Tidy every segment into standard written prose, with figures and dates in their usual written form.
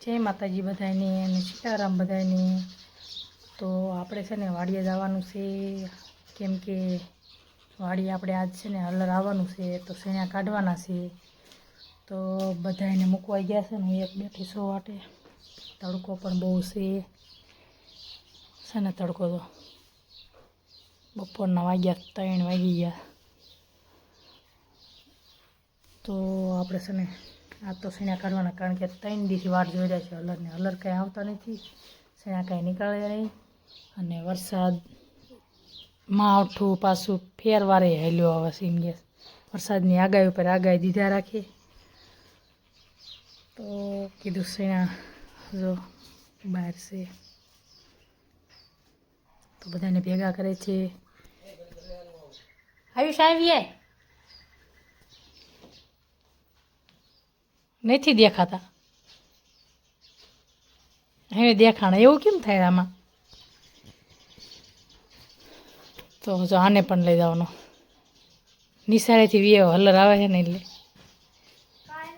જય માતાજી બધાને અને સીતારામ બધાને। તો આપણે છે ને વાડીએ જવાનું છે, કેમ કે વાડીએ આપણે આજ છે ને હલર આવવાનું છે, તો શેણા કાઢવાના છે। તો બધાને મૂકવા ગયા છે ને હું એક બેઠી છું વાટે। તડકો પણ બહુ છે ને તડકો તો બપોરના વાગ્યા 3 વાગી ગયા। તો આપણે છે ને આ તો શેણા કાઢવાના, કારણ કે 3 દીથી વાટ જોઈ રહ્યા છે હલરને। હલર કાંઈ આવતા નથી, શેણા કાંઈ નીકળે નહીં, અને વરસાદ માવઠું પાછું ફેરવારે હેલ્યો આવે છે એમ કે વરસાદની આગાહી ઉપર આગાહી દીધા રાખે। તો કીધું શેણા જો બહાર છે, તો બધાને ભેગા કરે છે। આયુષ આવીએ નથી દેખાતા, હવે દેખાણા એવું કેમ થાય આમાં? તો જો આને પણ લઈ જવાનો, નિશાળેથી વિયો હલર આવે છે ને એટલે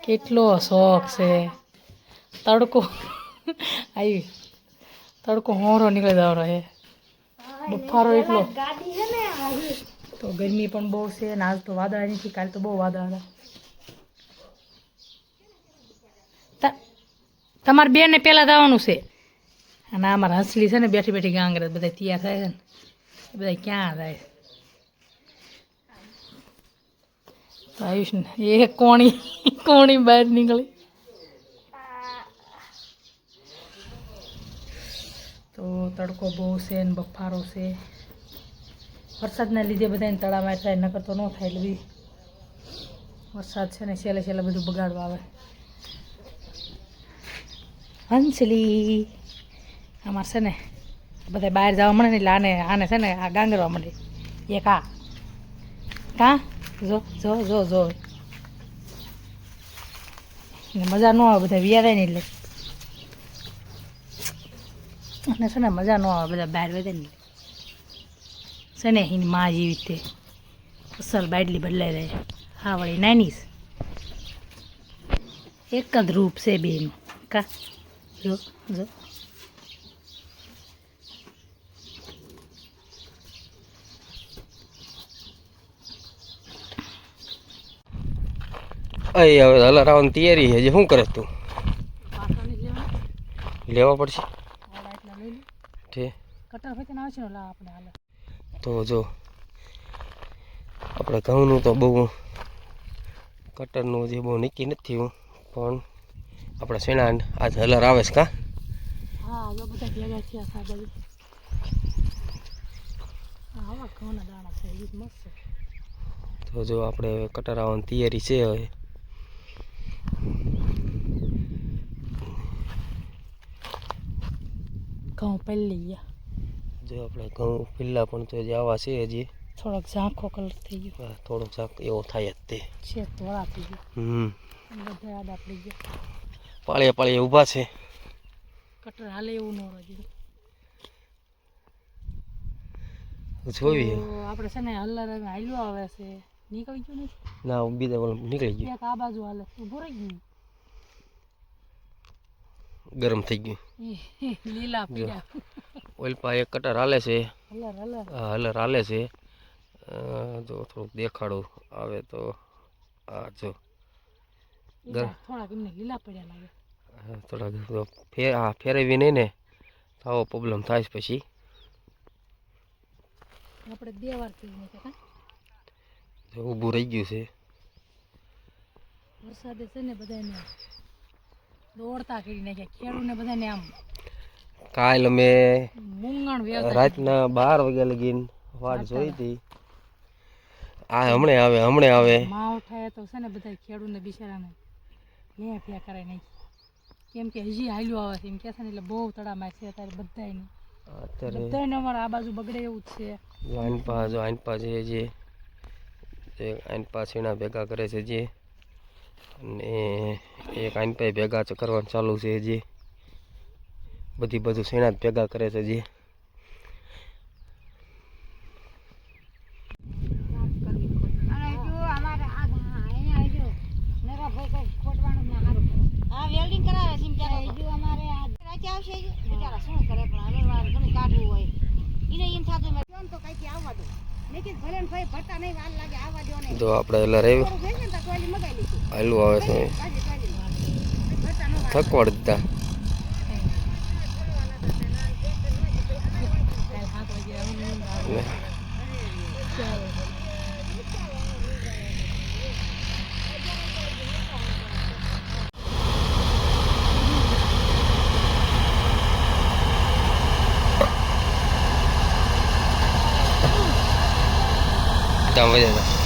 કેટલો શોખ છે। તડકો આવી તડકો હોરો નીકળી જવાનો છે, બફારો એટલો, તો ગરમી પણ બહુ છે ને આજ તો વાદળા નથી, કાલે તો બહુ વાદળા હતા। તમારે બેને પહેલાં જવાનું છે, અને અમારા હસલી છે ને બેઠી બેઠી ગાંગરે બધા તૈયાર થાય છે ને એ બધા ક્યાં જાય? તો આયુષ ને એ કોણી બહાર નીકળી। તો તડકો બહુ છે ને બફારો છે, વરસાદના લીધે બધાને તળાવમાં થાય, નકર તો ન થાય। એટલે બી વરસાદ છે ને છેલ્લે છેલ્લે બધું બગાડવા આવે। હંસલી અમારે છે ને બધા બહાર જવા મળે ને એટલે આને છે ને આ ગાંગરવા મળે એક આ કાં જો જો જો જો મજા ન આવે, બધા વ્યા થાય ને એટલે અને છે ને મજા ન આવે બધા બહાર વધે ને છે ને એની માં જેવી રીતે અસલ બાટલી બદલાઈ જાય। હા વળી નાની એક જ રૂપ છે બેનું, કા જો જો અહીં હવે હલર આવવાની તૈયારી છે, શું કરે તું? લેવા પડશે તો જો આપણે ઘઉંનું તો બહુ કટરનું જે બહુ નક્કી નથી હું, પણ આપણે શેણા આજ હલર આવે છે કા? હા જો બધા ભેગા થયા છે બધું, આવા ઘઉંના દાણા છે એ મસ્ત છે। તો જો આપણે કટર આવવાની તૈયારી છે હવે। ઘઉં પલળી ગયા, જો આપણે ઘઉં પેલા પણ તો જે આવા છે હજી થોડોક ઝાંખો કલર થઈ ગયો, થોડોક ઝાંક એવો થાય જ તે છે ધોળા થઈ ગયો, બધા આડા પડી ગયા, પાળીએ પાળીએ ઊભા છે, કટર હાલે એવું ન રહ્યું। જોઈએ આપણે છે ને હલર હાલ્યો આવે છે, નીકળી ગયું નથી ના બીજા નીકળી ગયું, એક આ બાજુ હાલે ઊભું રહી ગયું, ગરમ થઈ ગયું લીલા પીળા ઓઇલ પા એક કટર હાલે છે, હલર હલર હલર હાલે છે। જો થોડુંક દેખાડું આવે તો આ જો થોડાક એમને લીલા પડ્યા લાગે, થોડાક ફેરવી નહીં ને તો આવો પ્રોબ્લેમ થાય પછી આપણે 2 વાર ફેરવી નાખ્યા, ઊભું રહી ગયું છે। વરસાદે છે ને બધાને દોડતા કરી નાખ્યા, ખેડૂને બધાને આમ કાલ અમે મૂંગણ રાતના 12 વાગ્યા લગીને વાટ જોઈ હતી, આ હમણે આવે માવઠાએ તો છે ને બધા ખેડૂને બિચારાને લે ફે કરાવી નાખી, કેમ કે હજી હાલ્યું આવે છે એમ કે છે ને એટલે બહુ તડામાં છે અત્યારે બધાને અમારે આ બાજુ બગડે એવું જ છે। આઈનપા જે આઈનપા શેણા ભેગા કરે છે જે, અને એક આઈનપા ભેગા કરવાનું ચાલુ છે જે, બધું શેણા જ ભેગા કરે છે જે। તો આપણે એટલે રહ્યું હાલું આવે છે થકવાડ દીધા ત્યાં મજા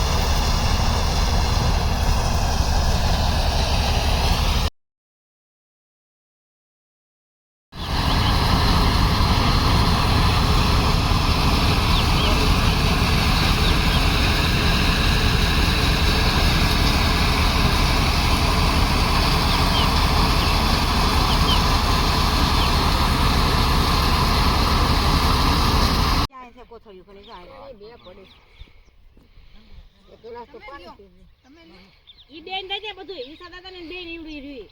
ઈ બેન દઈ દે બધું ઈ સાદા ને બેન ઈવડી રહી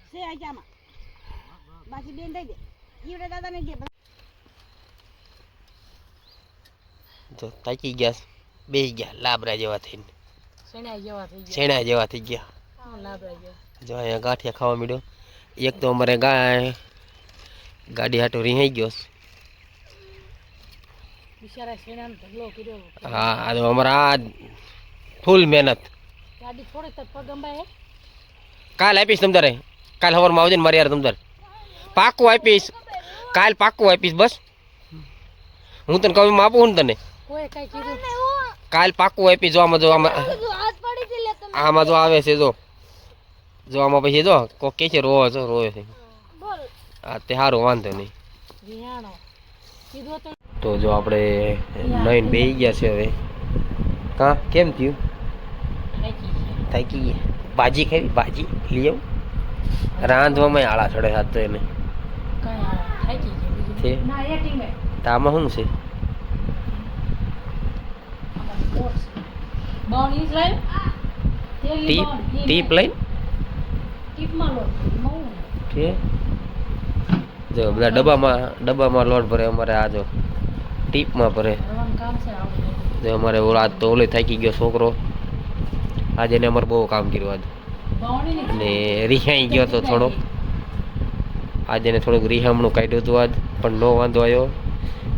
છે આજામાં બાકી બેન દઈ દે ઈવડે દાદા ને દે તો તાકી ગયા બે ગયા લાબરા જેવા થઈને શેણા જેવા થઈ ગયા છેણા જેવા થઈ ગયા હા લાભરા જેવા જો અહીંયા ગાંઠિયા ખાવા માંડ્યો એક તો અમારે ગાડી હાટો રીહાઈ ગયો બિચારા શેણાનો ઢગલો કર્યો હા આ તો અમારા આ ફૂલ મહેનત ગાડી થોડી તો પગ અંબાય કાલ આપીશ તમતારે કાલ સવારમાં આવજે ને મારી યાર તમતારે પાકું આપીશ કાલ પાકું આપીશ બસ હું તને કહું આપું ને તને કોઈ કઈ કીધું કાલ પાકું આપીશ જો આમાં આમાં જો આવે છે જો આમાં પછી જો કોક કે છે રોવે છે હા તે સારું વાંધો નહીં વિયાણો કીધું તો તો જો આપણે નઈને બેસી ગયા છે હવે કા કેમ થયું થાકી ગયા ભાજી ખાવી ભાજી લઈ આવું રાંધવામાં આળા ચડે હાથ તો એને છે તો આમાં શું છે ટીપ લઈને છે જો બધા ડબ્બામાં લોટ ભરે અમારે આ જો ટીપમાં ભરે જો અમારે આજ તો ઓલે થાકી ગયો છોકરો આજે એને અમારે બહુ કામ કર્યું આજ અને રિહાઈ ગયો તો થોડોક આજે એને થોડુંક રિહામણું કાઢ્યું હતું આજ પણ નો વાંધો આવ્યો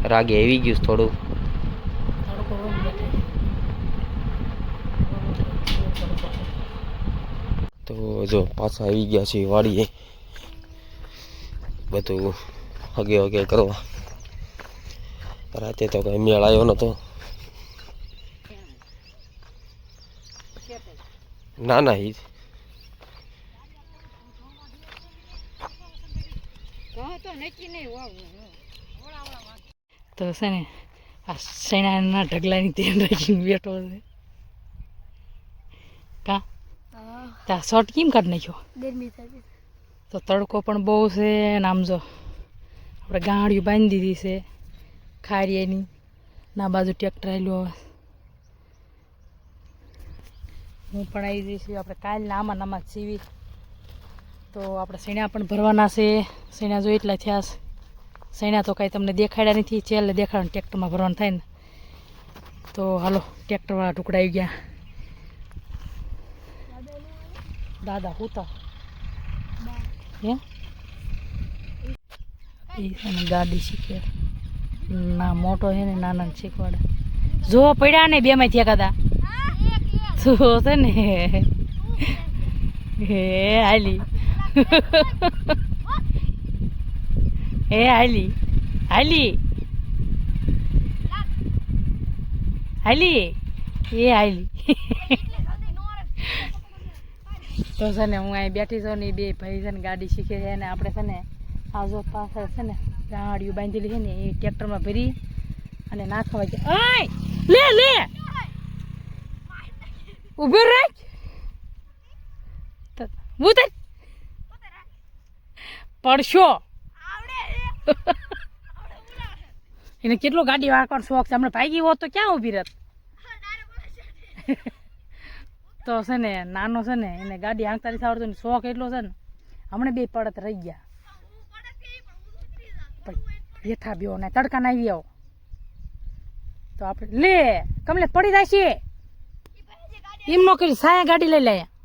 રાગે આવી ગયું થોડુંક તો જો પાછા આવી ગયા છે વાડીએ બધું હગે હગે કરવા રાતે તો કઈ મેળ આવ્યો નતો ના ના ઈ તો છે ને આ શેણાના ઢગલાની ધ્યાન રાખીને બેઠો છે કા ત્યાં શર્ટ કેમ કાઢી નાખ્યો તો તડકો પણ બહુ છે ને આમ જો આપણે ગાંડિયું બાંધી દીધી છે ખારીએની ના બાજુ ટ્રેક્ટર આવેલું હવે હું પણ આવી જઈશ આપણે કાલના આમાં સીવી તો આપણે શેણા પણ ભરવાના છે શેણા જો એટલા થયા છે શેણા તો કાંઈ તમને દેખાડ્યા નથી છેલ્લે દેખાડવાનું ટ્રેક્ટરમાં ભરવાનું થાય ને તો હાલો ટ્રેક્ટરવાળા ટુકડા આવી ગયા દાદા હુતા હે એ ગાડી શીખે ના મોટો છે ને નાના શીખવાડે જો પડ્યા ને બેમાં થયા કાદા તો છે ને હે હાલી હે હાલી હાલી હાલી એ હાલી તો છે ને હું અહીં બેઠી છું ને બે ભાઈ છે ને ગાડી શીખે છે ને આપણે છે ને આ જો પાછળ છે ને ગાડીઓ બાંધેલી છે ને એ ટ્રેક્ટરમાં ભરી અને નાખવા જાય લે લે ઉભો રાખ ઉતર પડશો એને કેટલો ગાડી વાળવાનો શોખ છે હમણાં ભાગી હોત તો ક્યાં ઊભી રહેત તો છે ને નાનો છે ને એને ગાડી હાંકતા નથી આવડતું શોખ એટલો છે ને હમણાં બે પડત રહી ગયા ભેથા બ્યો ને તડકા ના આવી આવો તો આપણે લે કમલે પડી જાય છે એમ નો કરી સાયા ગાડી લઈ લે અહીંયા